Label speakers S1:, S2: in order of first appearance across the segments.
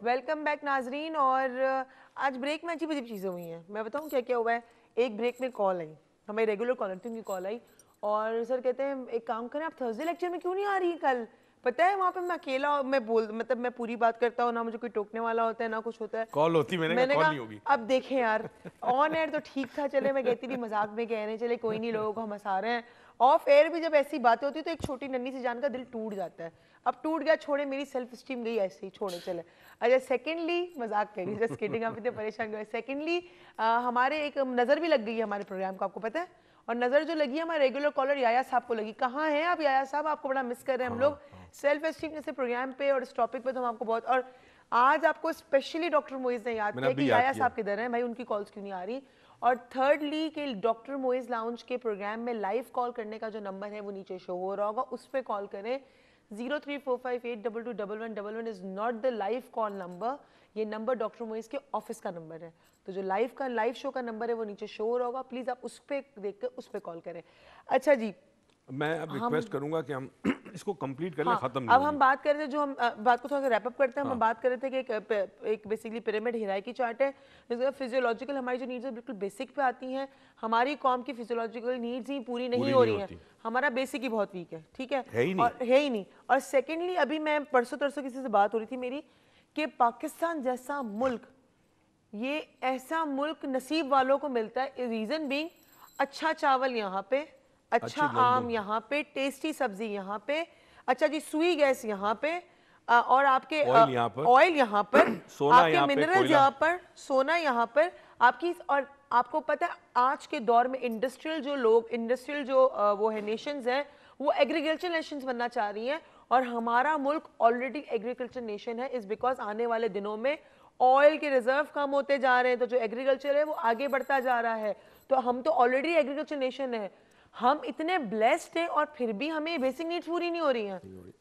S1: Welcome back नाजरीन। और आज ब्रेक में अजीब अजीब चीज़ें हुई हैं। मैं बताऊं क्या क्या हुआ है। एक ब्रेक में कॉल आई, हमारी रेगुलर कॉलर थी, उनकी कॉल आई और सर कहते हैं एक काम करें, आप थर्सडे लेक्चर में क्यों नहीं आ रही कल। पता है वहाँ पे मैं अकेला, मैं पूरी बात करता हूँ ना, मुझे कोई टोकने वाला होता है ना कुछ होता है।
S2: कॉल होती, मैंने कहा कॉल नहीं होगी।
S1: अब देखें यार, ऑन एयर तो ठीक था, चले मैं कहती थी मजाक में कह रहे हैं, चले कोई नहीं, लोगों को हम हंसा रहे हैं। ऑफ एयर भी जब ऐसी बातें होती तो एक छोटी नन्ही सी जान का दिल टूट जाता है। अब टूट गया, छोड़े, मेरी सेल्फ स्टीम गई ऐसे ही, छोड़े चले। अच्छा, सेकेंडली मजाक करिए, जस्ट किडिंग, आप इतने परेशान कर। सेकेंडली हमारे एक नज़र भी लग गई है हमारे प्रोग्राम को, आपको पता है। और नज़र जो लगी है हमारे रेगुलर कॉलर याया साहब को लगी। कहाँ हैं आप याया साहब, आपको बड़ा मिस कर रहे हैं हम लोग। सेल्फ एस्टीम जैसे प्रोग्राम पे और इस टॉपिक पे तो हम आपको बहुत, और आज आपको स्पेशली डॉक्टर मोइज ने याद किया कि याया साहब किधर हैं भाई, उनकी कॉल्स क्यों नहीं आ रही। और थर्डली कि डॉक्टर मोइज लाउंज के प्रोग्राम में लाइव कॉल करने का जो नंबर है वो नीचे शो हो रहा होगा, उस पर कॉल करें। 0345822111 is not the live call number, ये नंबर डॉक्टर मोइज के ऑफिस का नंबर है। तो जो लाइव शो का नंबर है वो नीचे शो हो रहा होगा, प्लीज आप उस पर देख कर उस पर कॉल करें। अच्छा जी,
S2: मैं अब रिक्वेस्ट करूंगा कि हम इसको कंप्लीट कर लें,
S1: हाँ,
S2: खत्म नहीं
S1: अब हम बात कर रहे थे, जो हम बात को थोड़ा सा रैप अप करते हैं। हम बात कर रहे थे कि एक बेसिकली पिरामिड हिरार्की चार्ट है, जिसका फिजियोलॉजिकल हमारी जो नीड्स है बिल्कुल बेसिक पे आती हैं। हमारी कॉम की फिजियोलॉजिकल नीड्स ही पूरी नहीं हो रही हैं, हमारा बेसिक ही बहुत वीक है, ठीक है, और है ही नहीं। और सेकेंडली, अभी मैं परसों तरसों किसी से बात हो रही थी मेरी कि पाकिस्तान जैसा मुल्क, ये ऐसा मुल्क नसीब वालों को मिलता है। रीजन बीइंग, अच्छा चावल यहाँ पे, अच्छा आम यहाँ पे, टेस्टी सब्जी यहाँ पे, अच्छा जी सुई गैस यहाँ पे, और आपके ऑयल यहाँ पर, आपके मिनरल्स यहाँ पर, सोना यहाँ पर आपकी। और आपको पता है आज के दौर में इंडस्ट्रियल जो वो है नेशंस हैं, वो एग्रीकल्चर नेशंस बनना चाह रही हैं। और हमारा मुल्क ऑलरेडी एग्रीकल्चर नेशन है, इस बिकॉज आने वाले दिनों में ऑयल के रिजर्व कम होते जा रहे हैं, तो जो एग्रीकल्चर है वो आगे बढ़ता जा रहा है। तो हम तो ऑलरेडी एग्रीकल्चर नेशन है, हम इतने ब्लेस्ड हैं और फिर भी हमें बेसिक नीड्स पूरी नहीं हो रही हैं।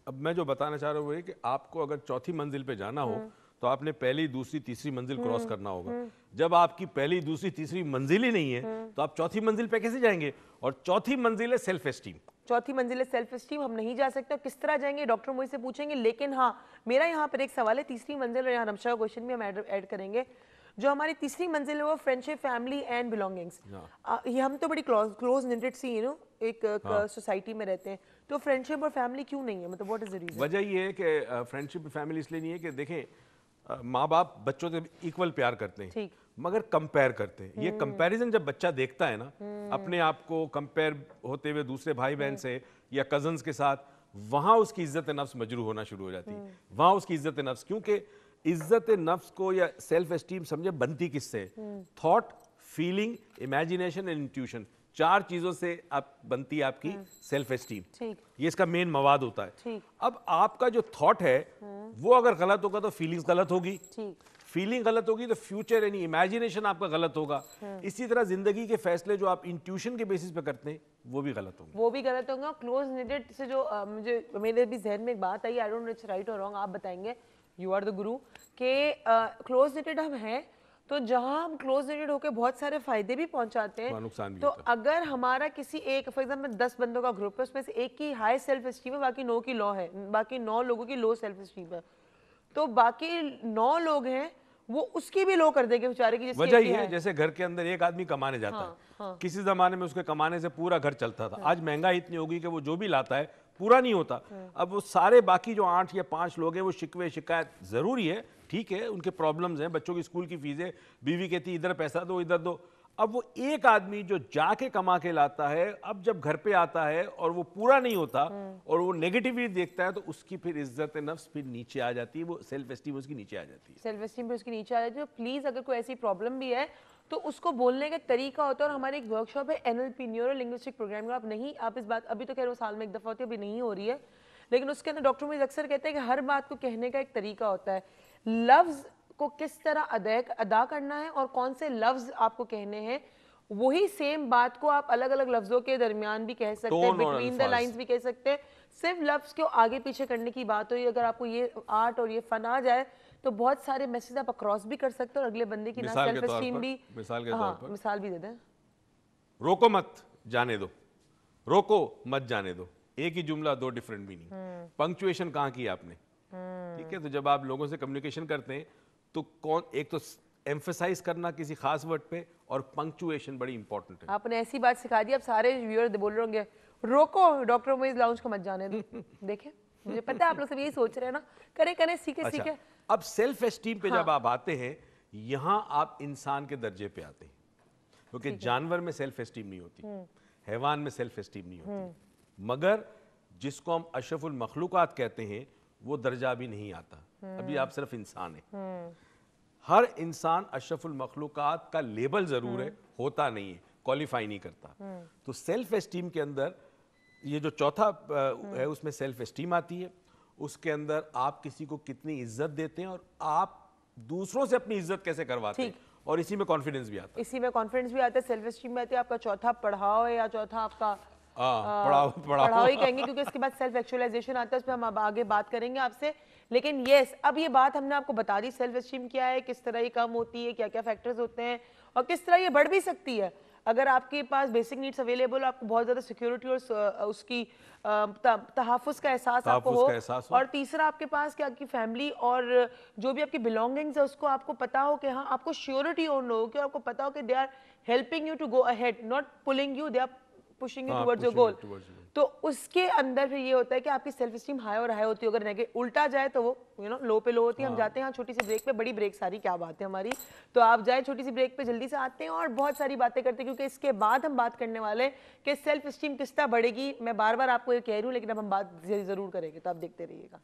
S2: अब मैं जो बताना चाह रहा हूँ वो है कि आपको अगर चौथी मंजिल पे जाना हो तो आपने पहली, दूसरी, तीसरी मंजिल क्रॉस करना होगा। जब आपकी पहली, दूसरी, तीसरी मंजिल ही नहीं है तो आप चौथी मंजिल पे कैसे जाएंगे। और चौथी मंजिल है सेल्फ एस्टीम।
S1: चौथी मंजिल है सेल्फ एस्टीम, हम नहीं जा सकते। किस तरह जाएंगे डॉक्टर मोइज से पूछेंगे। लेकिन हाँ, मेरा यहाँ पर एक सवाल है, तीसरी मंजिल, और यहाँ रमशा का क्वेश्चन भी हम ऐड करेंगे। जो हमारी तीसरी मंजिल है वो फ्रेंडशिप, फैमिली एंड बिलोंगिंग्स। ये हम तो बड़ी क्लोज निटेड सी एक सोसाइटी में रहते हैं, तो फ्रेंडशिप और फैमिली क्यों नहीं है, मतलब व्हाट इज द रीजन।
S2: वजह ये है कि फ्रेंडशिप फैमिली इसलिए नहीं है कि देखें, माँ बाप बच्चों से इक्वल प्यार करते हैं, मगर कंपेयर करते हैं। ये कंपैरिजन जब बच्चा देखता है ना, अपने आप को कंपेयर होते हुए दूसरे भाई बहन से या कजन्स के साथ, वहां उसकी इज्जत नफ्स मजरू होना शुरू हो जाती है। वहां उसकी इज्जत नफ्स, क्योंकि इज्जत नफ्स को या सेल्फ एस्टीम समझे बनती किससे, thought, feeling, imagination and intuition, चार चीजों से आप बनती है आपकी सेल्फ एस्टीम। ये इसका मेन मवाद होता है। अब आपका जो थॉट है वो अगर गलत होगा तो फीलिंग्स गलत होगी, फीलिंग गलत होगी तो फ्यूचर यानी इमेजिनेशन आपका गलत होगा। इसी तरह जिंदगी के फैसले जो आप इंट्यूशन के बेसिस पे करते हैं वो भी गलत होंगे,
S1: क्लोज निटेड से जो मुझे मेरे भी जहन में एक बात आई, I don't know it's right और रॉन्ग, आप बताएंगे, यू आर द गुरु, के क्लोज निटेड हम हैं तो जहां हम क्लोज निटेड होकर बहुत सारे फायदे भी पहुंचाते हैं, तो अगर हमारा किसी एक, फॉर एग्जांपल 10 बंदों का ग्रुप है, उसमें से एक की हाई सेल्फ एस्टीम है, बाकी 9 की लो है, बाकी 9 लोगों की लो सेल्फ एस्टीम है, तो बाकी 9 लोग हैं वो उसकी भी लो कर देंगे बेचारे की।
S2: वजह ये है, जैसे घर के अंदर एक आदमी कमाने जाता है, किसी जमाने में उसके कमाने से पूरा घर चलता था, आज महंगाई इतनी होगी कि वो जो भी लाता है पूरा नहीं होता। अब वो सारे बाकी जो 8 या 5 लोग हैं वो शिकवे शिकायत जरूरी है, ठीक है, उनके प्रॉब्लम्स हैं, बच्चों की स्कूल की फीस है, बीवी कहती इधर पैसा दो इधर दो। अब वो एक आदमी जो जाके कमा के लाता है, अब जब घर पे आता है और वो पूरा नहीं होता और वो नेगेटिविटी देखता है, तो उसकी फिर इज्जत नफ्स फिर नीचे आ जाती है, वो सेल्फ एस्टीम उसकी नीचे आ जाती है,
S1: सेल्फ एस्टीम उसकी नीचे आ जाती है। प्लीज अगर कोई ऐसी प्रॉब्लम भी है तो उसको बोलने का तरीका होता है। और हमारी एक वर्कशॉप है NLP, न्यूरो लिंग्विस्टिक प्रोग्रामिंग, आप नहीं, आप इस बात अभी तो कह रहे हो साल में एक दफा होती है, अभी नहीं हो रही है, लेकिन उसके अंदर डॉक्टर मुझे अक्सर कहते हैं कि हर बात को कहने का एक तरीका होता है, लफ्ज को किस तरह अदा करना है और कौन से लफ्ज आपको कहने हैं। वही सेम बात को आप अलग अलग लफ्जों के दरमियान भी कह सकते हैं, बिटवीन द लाइंस भी कह सकते हैं। सिर्फ लफ्ज को आगे पीछे करने की बात हुई, अगर आपको ये आर्ट और ये फन आ जाए तो बहुत सारे मैसेज आप अक्रॉस भी कर सकते हो और अगले बंदे की ना सेल्फ एस्टीम भी।
S2: मिसाल के तौर पर
S1: मिसाल भी दे दें,
S2: रोको मत जाने दो, रोको मत जाने दो, एक ही जुमला दो डिफरेंट मीनिंग। पंक्चुएशन कहाँ की आपने, ठीक है, तो जब आप लोगों से कम्युनिकेशन करते हैं तो कौन एक तो एम्फेसाइज करना किसी खास वर्ड पे और पंक्चुएशन बड़ी इंपॉर्टेंट है।
S1: आपने ऐसी बात सिखा दी, अब सारे व्यूअर बोल रहे होंगे रोको डॉक्टर मोइज लाउंज को मत जाने दो। देखें, मुझे पता है आप लोग सब यही सोच रहे हैं ना, करें सीखे
S2: अच्छा,
S1: सीखे।
S2: अब सेल्फ एस्टीम पे जब आप आते हैं, यहाँ आप इंसान के दर्जे पे आते हैं, क्योंकि जानवर में सेल्फ एस्टीम नहीं होती, हैवान में सेल्फ एस्टीम नहीं होती, मगर जिसको हम अशरफुल मखलूकात कहते हैं वो दर्जा भी नहीं आता। अभी आप सिर्फ इंसान हैं। हर इंसान अशरफुल मखलूकात का लेबल जरूर है, होता नहीं है, क्वालिफाई नहीं करता। तो सेल्फ एस्टीम के अंदर ये जो चौथा है उसमें सेल्फ एस्टीम आती है। उसके अंदर आप किसी को कितनी इज्जत देते हैं और आप दूसरों से अपनी इज्जत कैसे करवाते हैं, और इसी में कॉन्फिडेंस भी आता है।
S1: इसी में कॉन्फिडेंस भी आता है, सेल्फ एस्टीम में आती है। आपका चौथा पढ़ाओ है या चौथा आपका पढ़ाओ ही कहेंगे, क्योंकि इसके बाद सेल्फ एक्चुअलाइजेशन आता है, उसमें हम अब आगे बात करेंगे आपसे। लेकिन यस, अब ये बात हमने आपको बता दी सेल्फ एस्टीम क्या है, किस तरह ये कम होती है, क्या क्या फैक्टर्स होते हैं और किस तरह ये बढ़ भी सकती है अगर आपके पास बेसिक नीड्स अवेलेबल, आपको बहुत ज़्यादा सिक्योरिटी और उसकी तहफ़्फ़ुज़ का एहसास आपको हो। और तीसरा आपके पास क्या आपकी फैमिली और जो भी आपकी बिलोंगिंग्स है उसको आपको पता हो कि हाँ, आपको श्योरिटी ऑन लोगों की, आपको पता हो कि they are helping you to go ahead, not pulling you, they are pushing you towards your goal. तो उसके अंदर फिर ये होता है कि आपकी सेल्फ एस्टीम हाई और हाई होती है। अगर नेगेटिव उल्टा जाए तो वो लो पे लो होती है। हम जाते हैं यहाँ छोटी सी ब्रेक पे, बड़ी ब्रेक सारी क्या बात है हमारी, तो आप जाए छोटी सी ब्रेक पे, जल्दी से आते हैं और बहुत सारी बातें करते हैं, क्योंकि इसके बाद हम बात करने वाले हैं कि सेल्फ एस्टीम किस तरह बढ़ेगी। मैं बार बार आपको ये कह रही हूँ, लेकिन अब हम बात जरूर करेंगे, तो आप देखते रहिएगा।